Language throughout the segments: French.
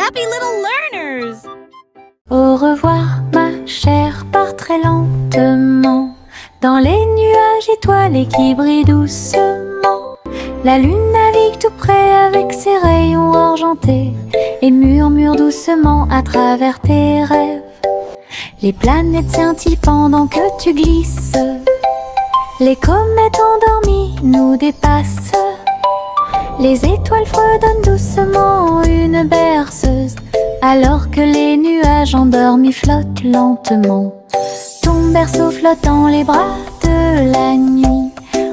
happy little learners! Au revoir, ma chère, pars très lentement dans les nuages étoilés qui brillent doucement. La lune navigue tout près avec ses rayons argentés et murmure doucement à travers tes rêves. Les planètes scintillent pendant que tu glisses. Les comètes endormies nous dépassent. Les étoiles fredonnent doucement une berceuse, alors que les nuages endormis flottent lentement. Ton berceau flotte dans les bras de la nuit,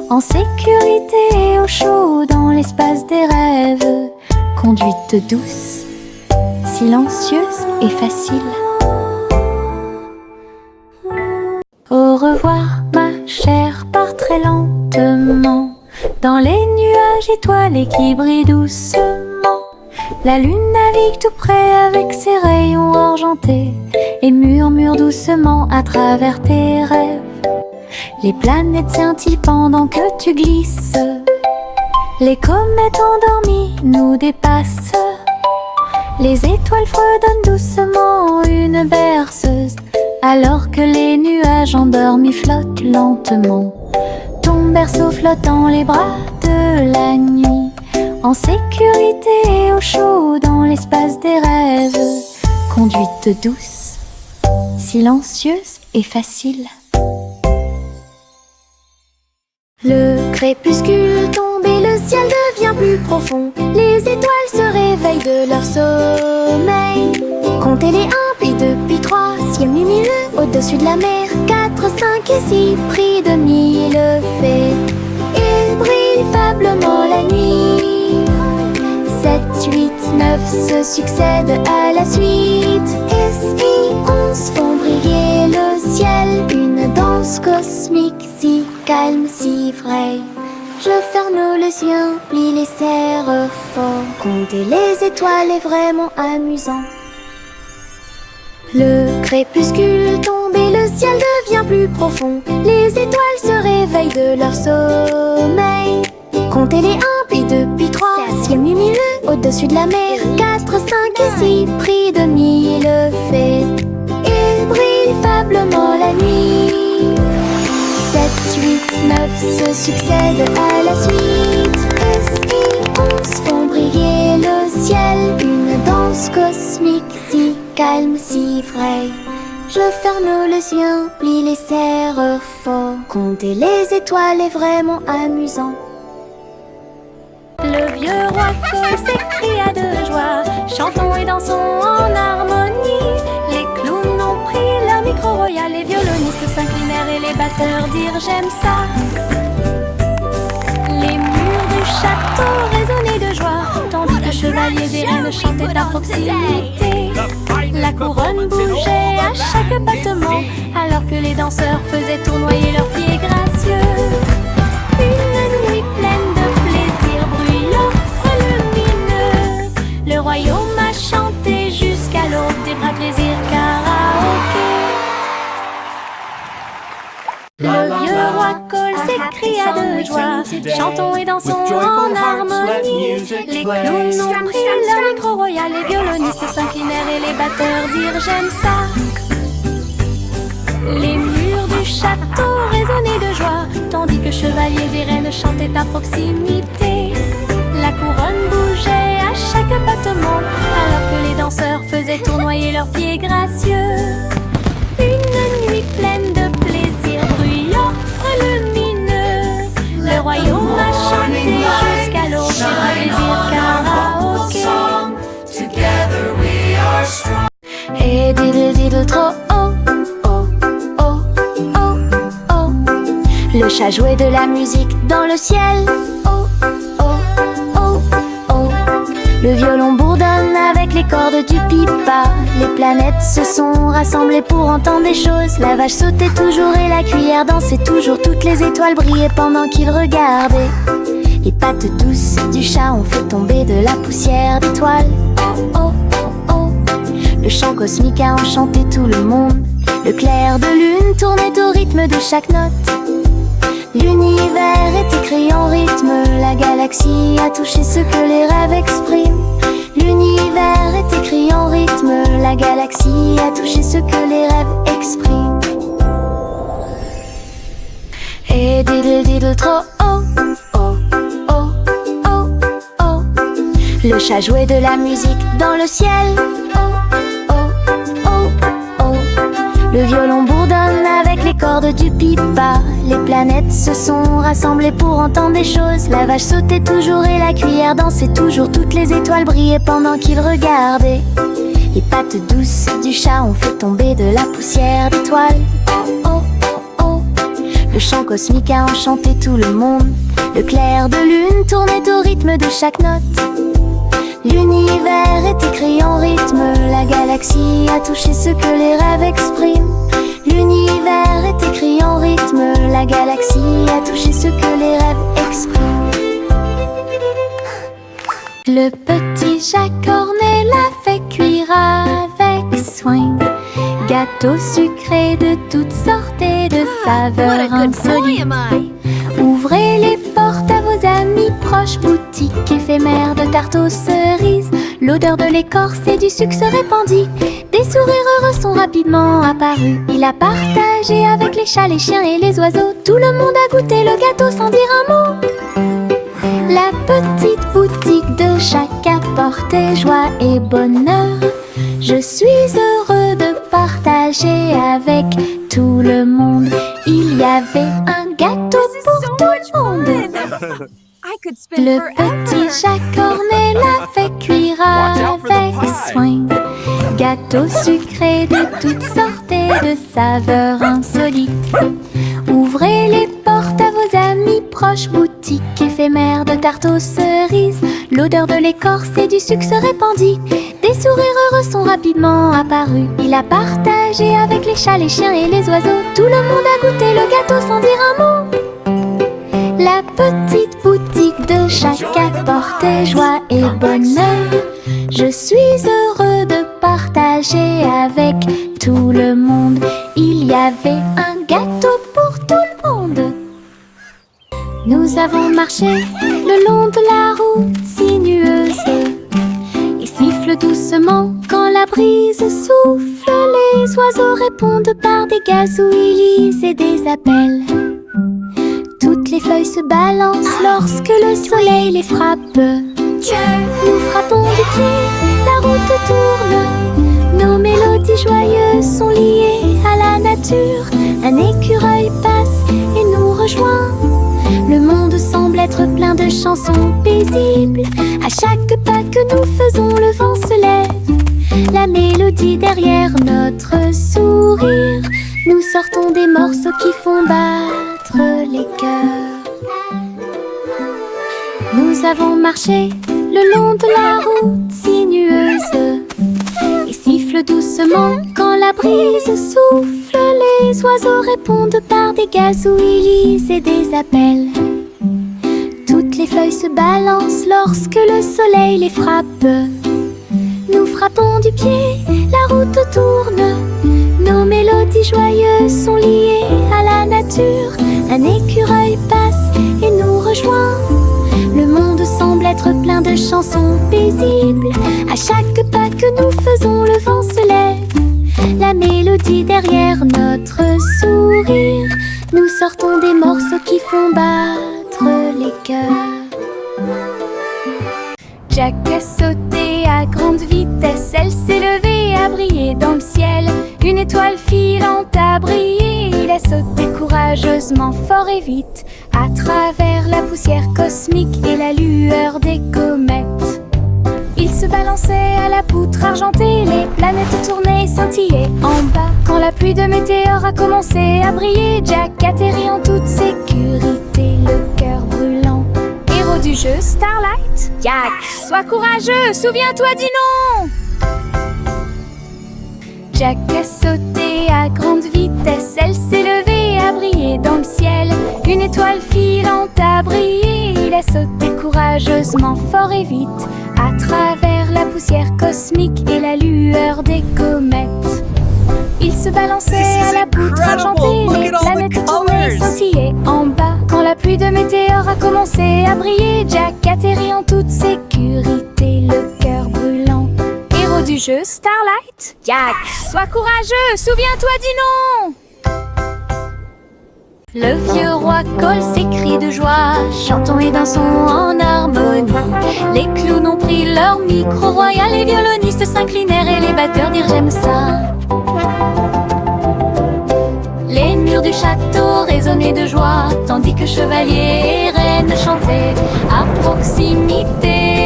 en sécurité et au chaud dans l'espace des rêves. Conduite douce, silencieuse et facile. Au revoir, ma chère, pars très lentement dans les nuages étoilés qui brillent doucement. La lune navigue tout près avec ses rayons argentés et murmure doucement à travers tes rêves. Les planètes scintillent pendant que tu glisses. Les comètes endormies nous dépassent. Les étoiles fredonnent doucement une berceuse, alors que les nuages endormis flottent lentement. Ton berceau flotte dans les bras de la nuit, en sécurité et au chaud dans l'espace des rêves. Conduite douce, silencieuse et facile. Le crépuscule tombe et le ciel devient plus profond. Les étoiles se réveillent de leur sommeil. Comptez les 1, puis 2, puis 3, ciel lumineux au-dessus de la mer. 4, 5 et 6, pris de mille fées. Il brille faiblement la nuit. 7, 8, 9 se succèdent à la suite. S.I. 11 font briller le ciel. Une danse cosmique si calme, si vraie. Je ferme les yeux, plie les serres fort. Compter les étoiles est vraiment amusant. Le crépuscule tombe et le ciel devient plus profond. Les étoiles se réveillent de leur sommeil. Comptez les 1, puis 2, puis 3, ciel lumineux au-dessus de la mer. 4, 5 et 6, pris de mille fées. Il brille faiblement la nuit. 7, 8, 9 se succèdent à la suite. S.I. 11 font briller le ciel. Une danse cosmique si calme, si vraie. Je ferme les yeux, plie les serres fort. Compter les étoiles est vraiment amusant. Le vieux roi Cole s'écria de joie. Chantons et dansons en harmonie. Les clowns ont pris leur micro royal. Les violonistes s'inclinèrent et les batteurs dirent j'aime ça. Les murs du château résonnaient de joie, tandis que chevaliers et reines chantaient à proximité. La couronne bougeait à chaque battement, alors que les danseurs faisaient tournoyer leurs pieds gracieux. Une nuit pleine de plaisir bruyant, lumineux. Le royaume a chanté jusqu'à l'aube des bras plaisir karaoké. Le vieux roi Cole s'écria de joie. Chantons et dansons en harmonie. Les clowns ont pris leur micro royal. Les violonistes s'inclinèrent et les batteurs dirent j'aime ça. Les murs du château résonnaient de joie, tandis que chevaliers et reines chantaient à proximité. La couronne bougeait à chaque battement, alors que les danseurs faisaient tournoyer leurs pieds gracieux. Une nuit pleine de plaisir bruyant, lumineux. Le royaume a chanté jusqu'à l'aube des bras plaisir karaoké. Et diddle diddle trop oh, oh, oh, oh, oh. Le chat jouait de la musique dans le ciel. Oh, oh, oh, oh. Le violon bourdonne avec les cordes du pipa. Les planètes se sont rassemblées pour entendre des choses. La vache sautait toujours et la cuillère dansait toujours. Toutes les étoiles brillaient pendant qu'ils regardaient. Les pattes douces du chat ont fait tomber de la poussière d'étoiles. Oh, oh, oh, oh. Le chant cosmique a enchanté tout le monde. Le clair de lune tournait au rythme de chaque note. L'univers est écrit en rythme. La galaxie a touché ce que les rêves expriment. L'univers est écrit en rythme, la galaxie a touché ce que les rêves expriment. Et diddle diddle trop oh, oh, oh, oh, oh. Le chat jouait de la musique dans le ciel. Oh, oh, oh, oh. Le violon bourdonne avec les cordes du pipa. Les planètes se sont rassemblées pour entendre des choses. La vache sautait toujours et la cuillère dansait toujours. Toutes les étoiles brillaient pendant qu'ils regardaient. Les pattes douces du chat ont fait tomber de la poussière d'étoiles. Oh, oh, oh, oh. Le chant cosmique a enchanté tout le monde. Le clair de lune tournait au rythme de chaque note. L'univers est écrit en rythme, la galaxie a touché ce que les rêves expriment. L'univers est écrit en rythme, la galaxie a touché ce que les rêves expriment. Le petit chat cornet l'a fait cuire avec soin. Gâteau sucré de toutes sortes et de saveurs insolites. Ouvrez les portes à vos amis proches, boutique éphémère de tarte aux cerises. L'odeur de l'écorce et du sucre se répandit. Des sourires heureux sont rapidement apparus. Il a partagé avec les chats, les chiens et les oiseaux. Tout le monde a goûté le gâteau sans dire un mot. La petite boutique de chaque apportait joie et bonheur. Je suis heureux de partager avec tout le monde. Il y avait un gâteau pour tout le monde. Le petit chat cornet l'a fait cuire avec soin. Gâteau sucré de toutes sortes et de saveurs insolites. Ouvrez les portes à vos amis proches, boutique éphémère de tarte aux cerises. L'odeur de l'écorce et du sucre se répandit. Des sourires heureux sont rapidement apparus. Il a partagé avec les chats, les chiens et les oiseaux. Tout le monde a goûté le gâteau sans dire un mot. La petite boutique de chaque apportait joie et bonheur. Je suis heureux de partager avec tout le monde. Il y avait un gâteau pour tout le monde. Nous avons marché le long de la route sinueuse et siffle doucement quand la brise souffle. Les oiseaux répondent par des gazouillis et des appels. Toutes les feuilles se balancent lorsque le soleil les frappe. Nous frappons du pied, la route tourne. Nos mélodies joyeuses sont liées à la nature. Un écureuil passe et nous rejoint. Le monde semble être plein de chansons paisibles. À chaque pas que nous faisons, le vent se lève. La mélodie derrière notre sourire. Nous sortons des morceaux qui font battre les cœurs. Nous avons marché le long de la route sinueuse et siffle doucement quand la brise souffle. Les oiseaux répondent par des gazouillis et des appels. Toutes les feuilles se balancent lorsque le soleil les frappe. Nous frappons du pied, la route tourne. Nos mélodies joyeuses sont liées à la nature. Un écureuil passe et nous rejoint. Le monde semble être plein de chansons paisibles. À chaque pas que nous faisons, le vent se lève. La mélodie derrière notre sourire. Nous sortons des morceaux qui font battre les cœurs. Jack a sauté à grande vitesse. Elle s'est levée, a brillé dans le ciel. Une étoile filante a brillé. Il a sauté courageusement, fort et vite, à travers la poussière cosmique et la lueur des comètes. Il se balançait à la poutre argentée. Les planètes tournaient et scintillaient en bas. Quand la pluie de météores a commencé à briller, Jack atterrit en toute sécurité, le cœur brûlant. Héros du jeu Starlight, Jack, sois courageux, souviens-toi du nom. Jack a sauté à grande vitesse. Elle s'est levée, a brillé dans le ciel. Une étoile filante a brillé. Il a sauté courageusement, fort et vite, à travers la poussière cosmique et la lueur des comètes. Il se balançait à la poutre argentée. Les planètes tournaient et scintillaient en bas. Quand la pluie de météores a commencé à briller, Jack atterrit en toute sécurité, le cœur brûlant. Jack, sois courageux, souviens-toi du nom. Le vieux roi colle ses cris de joie, chantons et dansons en harmonie. Les clowns ont pris leur micro royal, les violonistes s'inclinèrent et les batteurs dirent j'aime ça. Les murs du château résonnaient de joie, tandis que chevaliers et reines chantaient à proximité.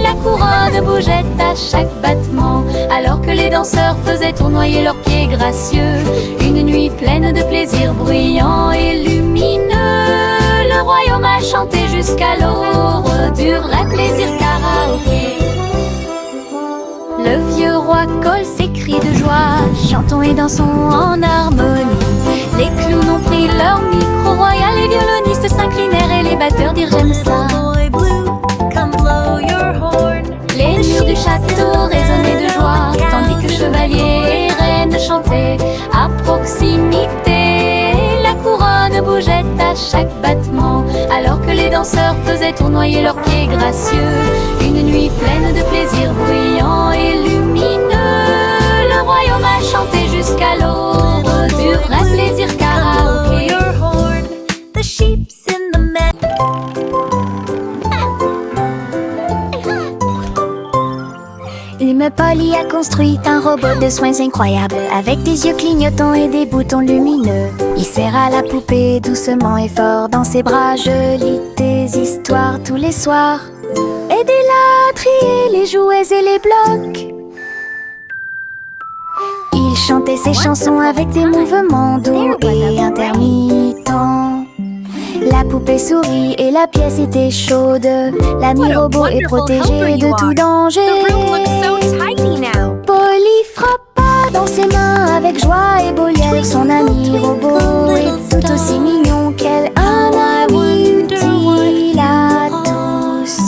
La couronne bougeait à chaque battement, alors que les danseurs faisaient tournoyer leurs pieds gracieux. Une nuit pleine de plaisir bruyant et lumineux. Le royaume a chanté jusqu'à l'aube du vrai plaisir karaoké. Le vieux roi colle ses cris de joie, chantons et dansons en harmonie. Les clowns ont pris leur micro royal, les violonistes s'inclinèrent et les batteurs dirent j'aime ça. Les murs du château résonnaient de joie, tandis que chevaliers et reines chantaient à proximité. La couronne bougeait à chaque battement, alors que les danseurs faisaient tournoyer leurs pieds gracieux. Une nuit pleine de plaisir bruyant et lumineux. Le royaume a chanté jusqu'à l'aube du vrai plaisir karaoké. Hume Polly a construit un robot de soins incroyable, avec des yeux clignotants et des boutons lumineux. Il serre à la poupée doucement et fort dans ses bras. Je lis des histoires tous les soirs. Aidez-la à trier les jouets et les blocs. Il chantait ses chansons avec des mouvements doux et intermittents. La poupée sourit et la pièce était chaude. L'ami robot est protégé de tout danger. Polly frappa dans ses mains avec joie et Bolière. Son ami robot est tout aussi mignon qu'elle. Un ami utile à tous.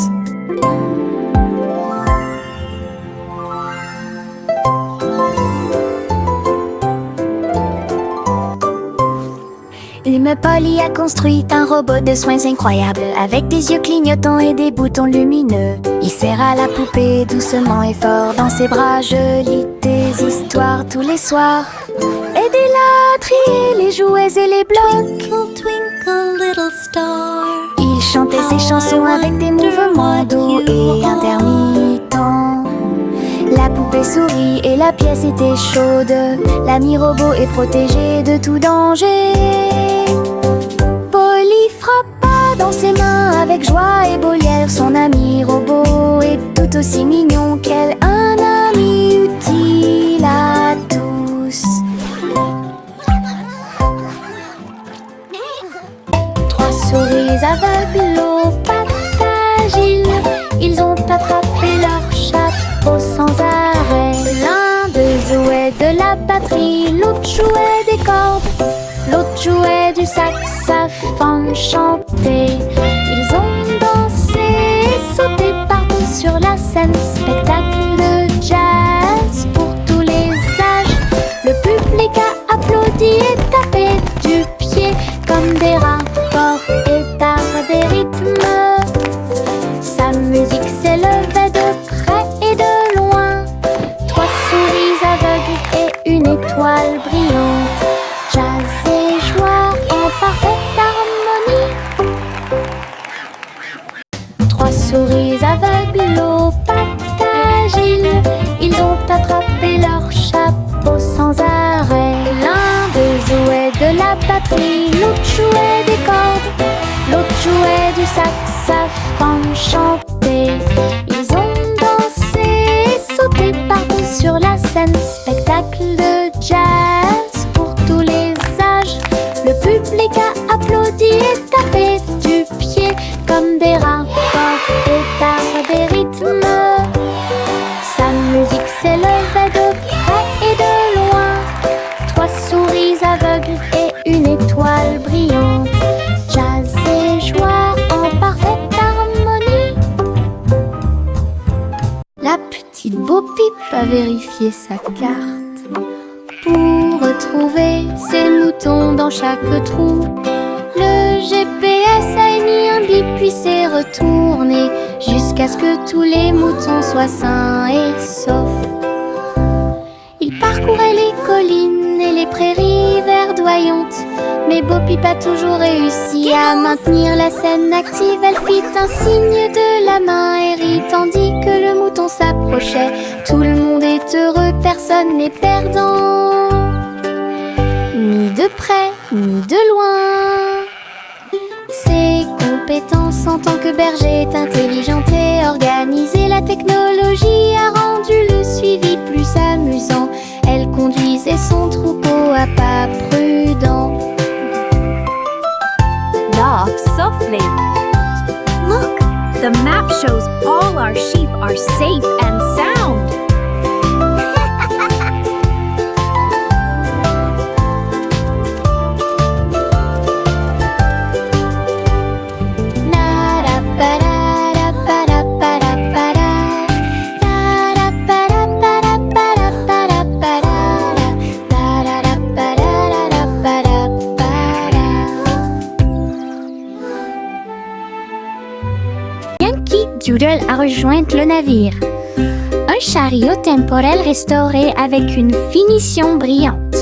Hume Polly a construit un robot de soins incroyable, avec des yeux clignotants et des boutons lumineux. Il serre à la poupée doucement et fort dans ses bras. Je lis des histoires tous les soirs. Aidez-la à trier les jouets et les blocs. Twinkle, twinkle, little star. Il chantait ses chansons avec des mouvements doux et intermittents. La poupée sourit et la pièce était chaude. L'ami robot est protégé de tout danger. Polly frappa dans ses mains avec joie et Bolière. Son ami robot est tout aussi mignon qu'elle. Un ami utile à tous. Trois souris aveugles aux pattes agiles. Ils ont attrapé leur chapeau sans arrêt. L'un d'eux jouait de la batterie, l'autre jouait des cordes, l'autre jouait du saxophone chanté. Ils ont dansé et sauté partout sur la scène. Spectacle de jazz pour tous les âges. Le public a applaudi et tapé du pied comme des rapports et d'art des rythmes. Sa musique s'élevait de près et de loin. Trois souris aveugles et une étoile brillante. Jazz et joie en parfaite harmonie. Trois souris aveugles aux pattes agiles. Ils ont attrapé leur chapeau sans arrêt. L'un d'eux jouait de la batterie, l'autre jouait des cordes, l'autre jouait du saxophone chanté. Ils ont dansé et sauté partout sur la scène. Spectacle de jazz pour tous les âges. Le public a applaudi et tapé du pied comme des rapports et d'art des rythmes. Sa musique s'élevait de près et de loin. Trois souris aveugles et une étoile brillante. Jazz et joie en parfaite harmonie. La petite Bo-Peep a vérifié sa carte pour retrouver ses moutons dans chaque trou. Le GPS a émis un bip puis s'est retourné jusqu'à ce que tous les moutons soient sains et saufs. Il parcourait les collines et les prairies verdoyantes. Mais Bo Peep a toujours réussi à maintenir la scène active. Elle fit un signe de la main et rit tandis que le mouton s'approchait. Tout le monde est heureux, personne n'est perdant, ni de près, ni de loin. Ses compétences en tant que berger est intelligente et organisée. La technologie a rendu le suivi plus amusant. Elle conduisait son troupeau à pas prudents. Walk softly. Look, the map shows all our sheep are safe and sound. Doodle a rejoint le navire. Un chariot temporel restauré avec une finition brillante.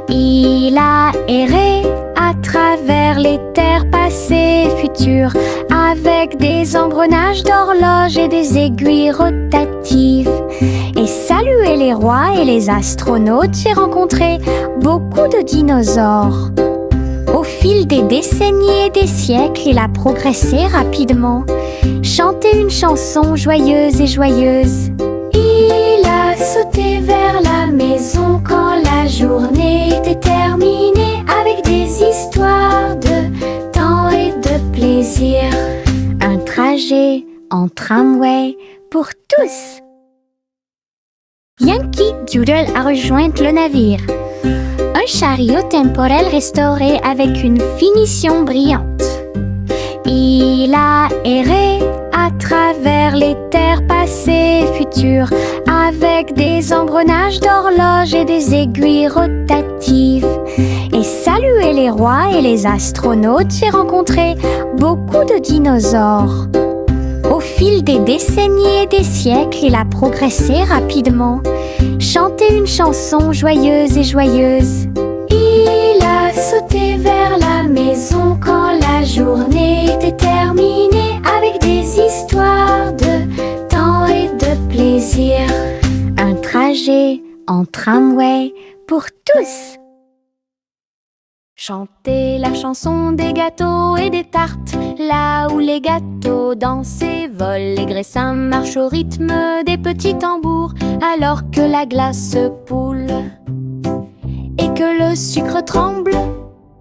Il a erré à travers les terres passées et futures, avec des engrenages d'horloges et des aiguilles rotatives. Et salué les rois et les astronautes, j'ai rencontré beaucoup de dinosaures. Au fil des décennies et des siècles, il a progressé rapidement, chanté une chanson joyeuse et joyeuse. Il a sauté vers la maison quand la journée était terminée, avec des histoires de temps et de plaisir. Un trajet en tramway pour tous. Yankee Doodle a rejoint le navire. Un chariot temporel restauré avec une finition brillante. Il a erré à travers les terres passées et futures, avec des engrenages d'horloges et des aiguilles rotatives. Et salué les rois et les astronautes, j'ai rencontré beaucoup de dinosaures. Au fil des décennies et des siècles, il a progressé rapidement, chanté une chanson joyeuse et joyeuse. Il a sauté vers la maison quand la journée était terminée, avec des histoires de temps et de plaisir. Un trajet en tramway pour tous. Chanter la chanson des gâteaux et des tartes, là où les gâteaux dansent et volent, les graissins marchent au rythme des petits tambours, alors que la glace poule et que le sucre tremble.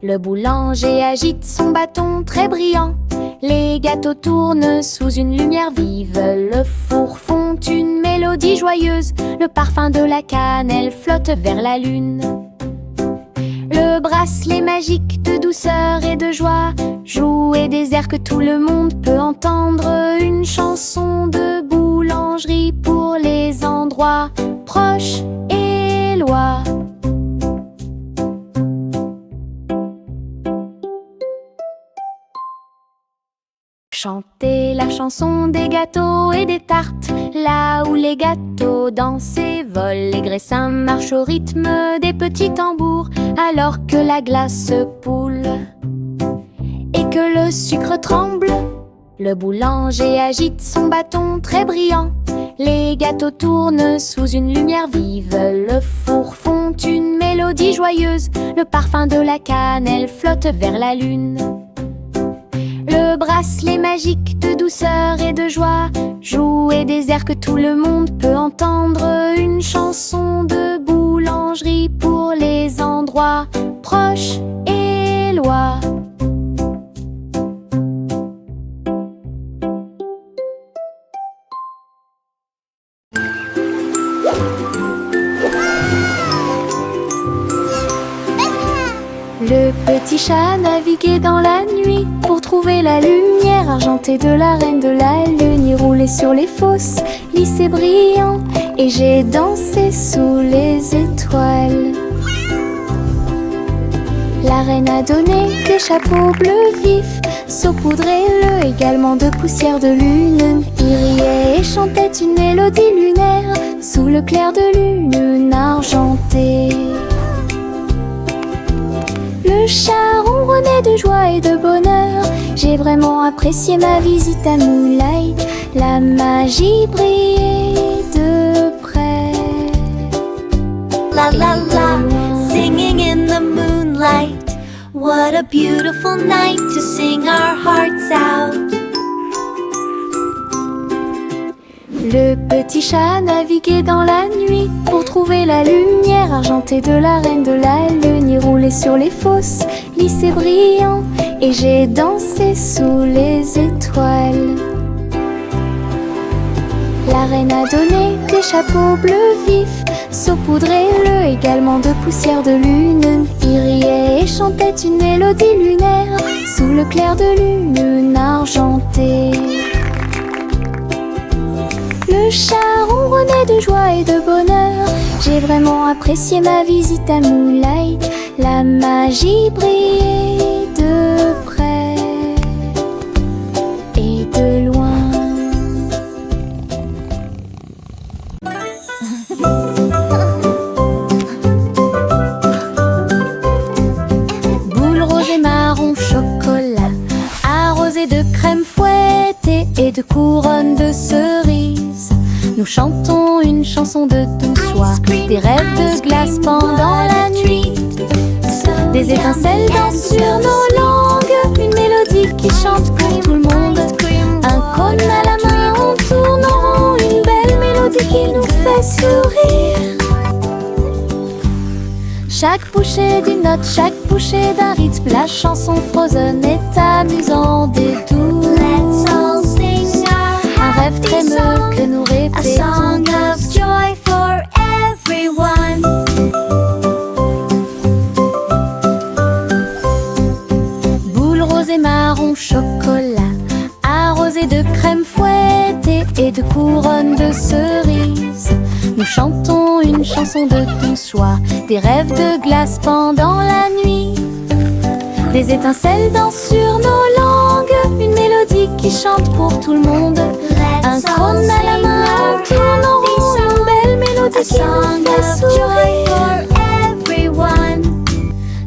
Le boulanger agite son bâton très brillant, les gâteaux tournent sous une lumière vive, le four fond une mélodie joyeuse, le parfum de la cannelle flotte vers la lune. Le bracelet magique de douceur et de joie jouer des airs que tout le monde peut entendre, une chanson de boulangerie pour les endroits proches et loin. Chanter la chanson des gâteaux et des tartes, là où les gâteaux dansent et volent, les graissins marchent au rythme des petits tambours, alors que la glace poule et que le sucre tremble. Le boulanger agite son bâton très brillant, les gâteaux tournent sous une lumière vive, le four fond une mélodie joyeuse, le parfum de la cannelle flotte vers la lune. Le bracelet magique de douceur et de joie jouer des airs que tout le monde peut entendre, une chanson de boulangerie pour les endroits proches et loin. Le petit chat naviguait dans la nuit pour trouver la lumière argentée de la reine de la lune. Il roulait sur les fosses, lisse et brillant, et j'ai dansé sous les étoiles. La reine a donné des chapeaux bleus vifs, saupoudrez-le également de poussière de lune. Il riait et chantait une mélodie lunaire sous le clair de lune argentée. Le chat ronronnait de joie et de bonheur. J'ai vraiment apprécié ma visite à Moonlight. La magie brillait de près. La la la, singing in the moonlight. What a beautiful night to sing our hearts out. Le petit chat naviguait dans la nuit pour trouver la lumière argentée de la reine de la lune. Il roulait sur les fosses, lissés brillants, et j'ai dansé sous les étoiles. La reine a donné des chapeaux bleus vifs, saupoudrez-le également de poussière de lune. Il riait et chantait une mélodie lunaire sous le clair de lune argentée. Le chat ronronnait de joie et de bonheur. J'ai vraiment apprécié ma visite à Moonlight. La magie brillait de près et de loin. Boule rose et marron chocolat, arrosée de crème fouettée et de couronne de cerises. Nous chantons une chanson de douce soie, des rêves de glace pendant la nuit. Des étincelles dansent sur nos langues, une mélodie qui chante pour tout le monde. Un cône à la main, on tourne en rond, une belle mélodie qui nous fait sourire. Chaque bouchée d'une note, chaque bouchée d'un rythme, la chanson Frozen est amusante et douce. Let's all sing Un a rêve happy trémeux song, que nous a répétons song of tous. joy for everyone. Boule rose et marron chocolat, arrosée de crème fouettée et de couronne de cerises. Nous chantons une chanson de douce joie, des rêves de glace pendant la nuit. Des étincelles dansent sur nos langues, une mélodie qui chante pour tout le monde. Un Let's all cône à la sing main, a on tourne en happy rond, song, une belle mélodie a qui nous song fait of joy sourire. for everyone.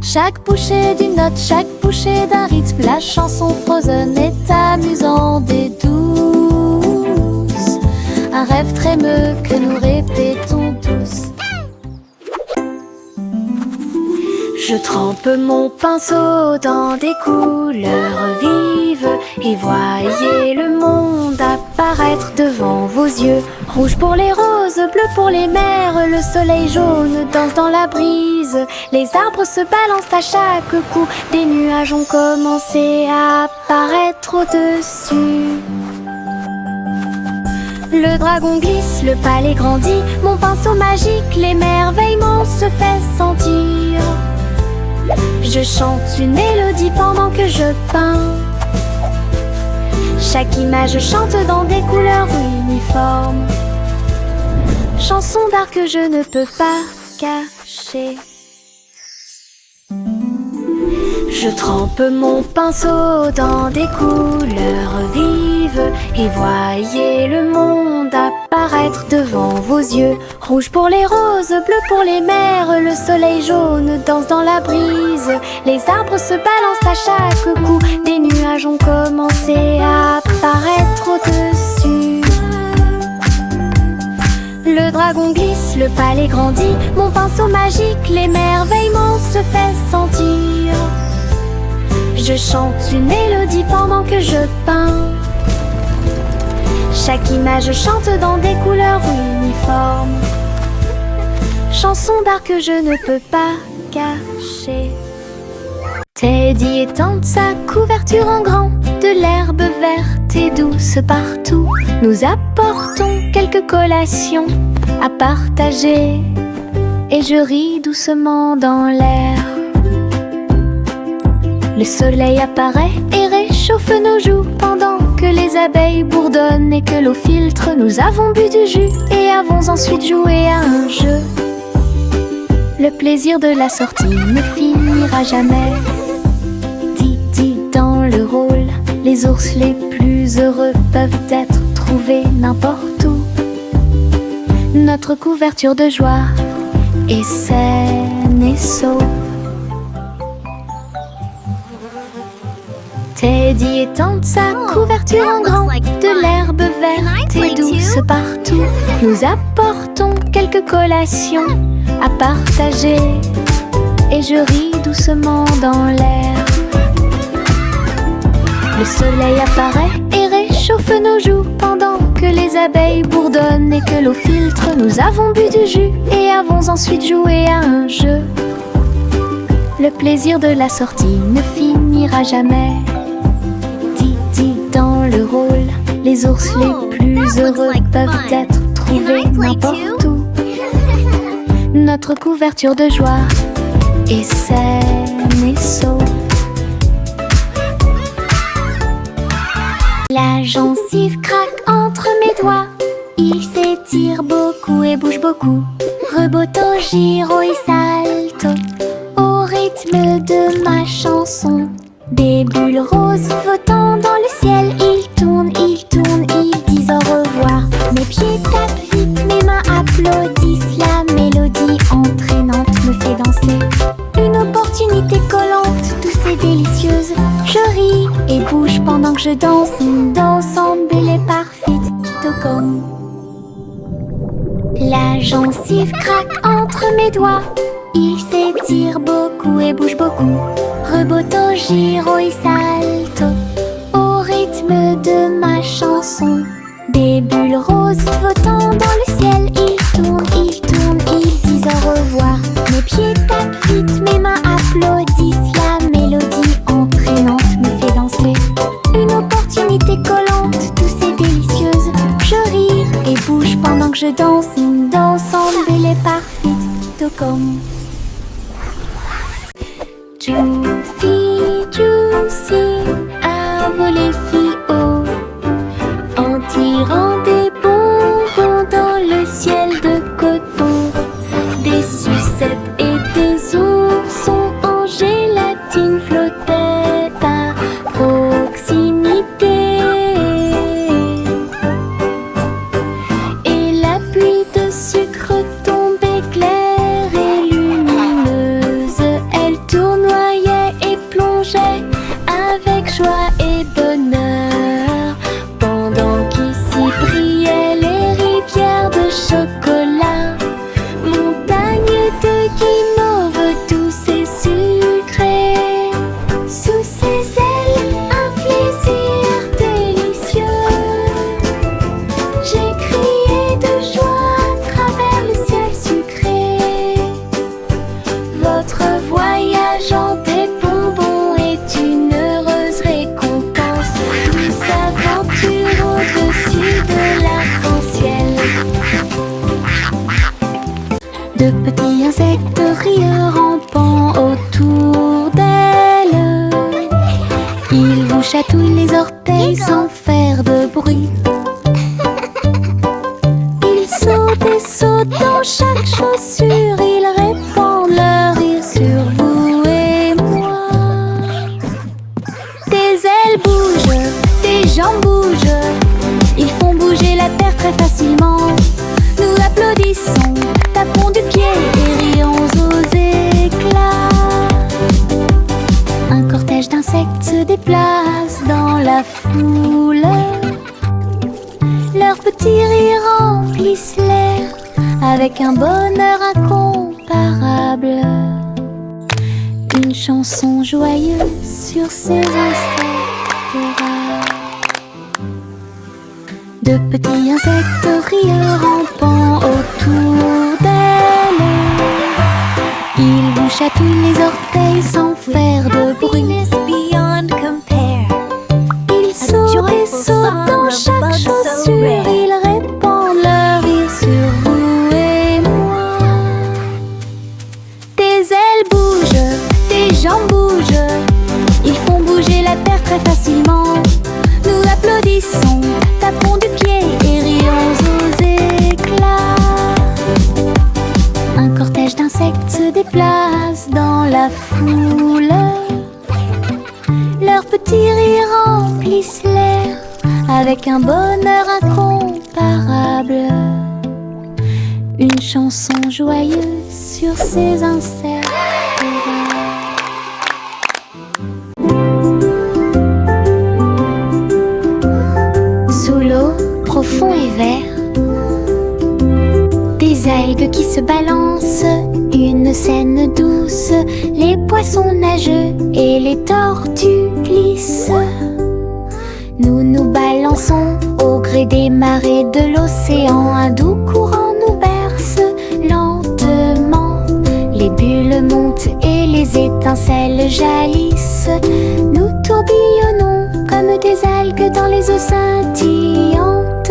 Chaque bouchée d'une note, chaque bouchée d'un rythme, la chanson Frozen est amusante et douce. Un rêve trémeux que nous répétons tous. Je trempe mon pinceau dans des couleurs vives et voyez le monde apparaître devant vos yeux. Rouge pour les roses, bleu pour les mers, le soleil jaune danse dans la brise. Les arbres se balancent à chaque coup, des nuages ont commencé à apparaître au-dessus. Le dragon glisse, le palais grandit, mon pinceau magique, l'émerveillement se fait sentir. Je chante une mélodie pendant que je peins. Chaque image chante dans des couleurs uniformes. Chanson d'art que je ne peux pas cacher. Je trempe mon pinceau dans des couleurs vives et voyez le monde apparaître devant vos yeux. Rouge pour les roses, bleu pour les mers, le soleil jaune danse dans la brise. Les arbres se balancent à chaque coup, des nuages ont commencé à apparaître au-dessus. Le dragon glisse, le palais grandit, mon pinceau magique, l'émerveillement se fait sentir. Je chante une mélodie pendant que je peins. Chaque image chante dans des couleurs uniformes. Chanson d'art que je ne peux pas cacher. Teddy étend sa couverture en grand, de l'herbe verte et douce partout. Nous apportons quelques collations à partager et je ris doucement dans l'air. Le soleil apparaît et réchauffe nos joues pendant que les abeilles bourdonnent et que l'eau filtre. Nous avons bu du jus et avons ensuite joué à un jeu. Le plaisir de la sortie ne finira jamais. Didi dans le rôle Les ours les plus heureux peuvent être trouvés n'importe où. Notre couverture de joie est saine et sauve. Teddy étend sa couverture en grand, de l'herbe verte et douce partout. Nous apportons quelques collations à partager et je ris doucement dans l'air. Le soleil apparaît et réchauffe nos joues pendant que les abeilles bourdonnent et que l'eau filtre. Nous avons bu du jus et avons ensuite joué à un jeu. Le plaisir de la sortie ne finira jamais. Didi dans le rôle, les ours les plus heureux peuvent être trouvés n'importe où. Notre couverture de joie est saine et sauve. La gencive craque entre mes doigts. Il s'étire beaucoup et bouge beaucoup. Reboto, giro et salto au rythme de ma chanson. Des bulles roses flottant dans le ciel. Ils tournent, ils disent au revoir. Mes pieds tapent vite, mes mains applaudissent. La mélodie entraînante me fait danser. Une opportunité collante, douce et délicieuse. Je ris et bouge pendant que je danse. Ensemble, belle et parfaite, tout comme. La gencive craque entre mes doigts. Il s'étire beaucoup et bouge beaucoup. Reboto, giro et salto au rythme de ma chanson. Des bulles roses flottant dans le ciel. Ils tournent, ils disent au revoir. Mes pieds tapent vite, mes mains applaudissent. La mélodie entraînante me fait danser. Une opportunité collante, douce et délicieuse. Je ris et bouge pendant que je danse. Ensemble, belle et parfaite, tout comme. Juicy, juicy, a volé si haut, en tirant des bonbons dans le ciel de coton. Des sucettes et des oursons en gélatine flottaient à proximité. Et la pluie de sucre tombait claire et lumineuse. Elle tournoyait et plongeait avec joie et bonheur, pendant qu'ici brillaient les rivières de chocolat, montagnes de guimauve douces et sucrées. Sous ses ailes, un plaisir délicieux. J'ai crié de joie à travers le ciel sucré. Votre voyage en des bonbons est une heureuse récompense. Douce aventure au-dessus de l'arc-en-ciel. De petits insectes rieurs rampant autour d'elle. Ils vous chatouillent les orteils sans faire de bruit. Ils sautent et sautent dans chaque chaussure. Ils répandent leur rire sur vous et moi. Des ailes bougent, des jambes bougent. Ils font bouger la terre très facilement. Nous applaudissons, tapons du pied et rions aux éclats. Un cortège d'insectes se déplace dans la foule. Leurs petits rires remplissent l'air avec un bonheur incomparable. Une chanson joyeuse sur ces insectes rares. De petits insectes rieurs rampant autour d'elle. Ils vous chatouillent les orteils sans faire de bruit. Beyond compare. Ils sautent et sautent dans chaque chaussure. Ils répandent leur rire sur vous et moi. Des ailes bougent, des jambes bougent. Ils font bouger la terre très facilement. Nous applaudissons, tapons du pied et rions aux éclats. Un cortège d'insectes se déplace dans la foule. Leurs petits rires remplissent avec un bonheur incomparable. Une chanson joyeuse sur ses insectes. Sous l'eau, profond et vert, des algues qui se balancent, une scène douce, les poissons nageux et les tortues glissent. Nous nous balançons au gré des marées de l'océan, un doux courant nous berce lentement. Les bulles montent et les étincelles jaillissent. Nous tourbillonnons comme des algues dans les eaux scintillantes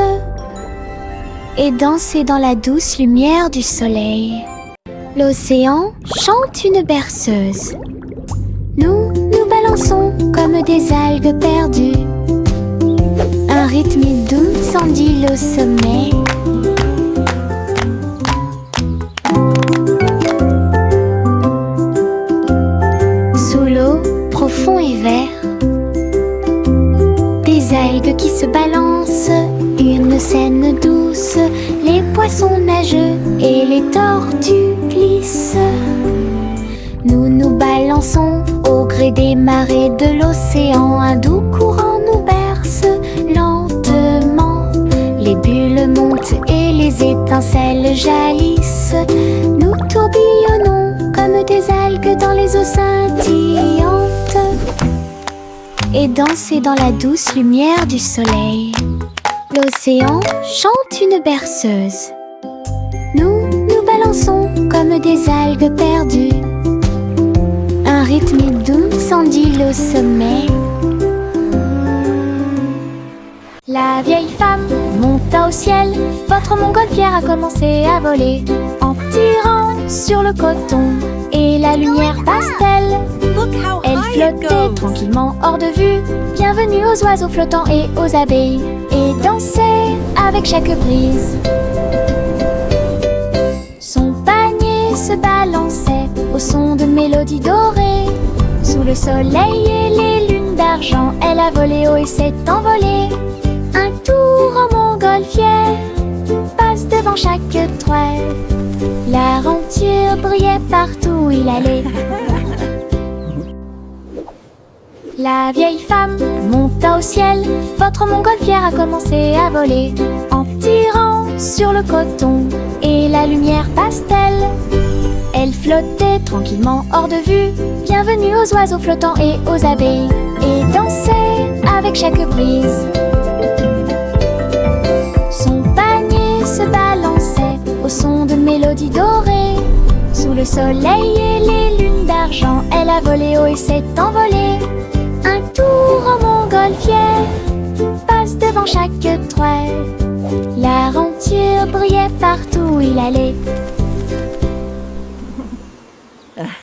et danser dans la douce lumière du soleil. L'océan chante une berceuse. Nous nous balançons comme des algues perdues. Un rythme doux s'endile au sommet. Sous l'eau, profond et vert, des algues qui se balancent, une scène douce, les poissons nageux et les tortues glissent. Nous nous balançons au gré des marées de l'océan, un doux courant nous berce lentement. Les bulles montent et les étincelles jaillissent. Nous tourbillonnons comme des algues dans les eaux scintillantes et danser dans la douce lumière du soleil. L'océan chante une berceuse. Nous nous balançons comme des algues perdues. Un rythme doux s'endile au sommet. La vieille femme monta au ciel. Votre montgolfière a commencé à voler en tirant sur le coton et la lumière pastel. Elle flottait tranquillement hors de vue. Bienvenue aux oiseaux flottants et aux abeilles, et dansait avec chaque brise. Son panier se balançait au son de mélodies dorées. Sous le soleil et les lunes d'argent, elle a volé haut et s'est envolée. Un tour en montgolfière passe devant chaque toile. L'aventure brillait partout où il allait. La vieille femme monta au ciel. Votre montgolfière a commencé à voler en tirant sur le coton et la lumière pastel. Elle flottait tranquillement hors de vue. Bienvenue aux oiseaux flottants et aux abeilles, et dansait avec chaque brise. Son panier se balançait au son de mélodies dorées. Sous le soleil et les lunes d'argent, elle a volé haut et s'est envolée. Un tour en montgolfière passe devant chaque toile. L'aventure brillait partout où il allait.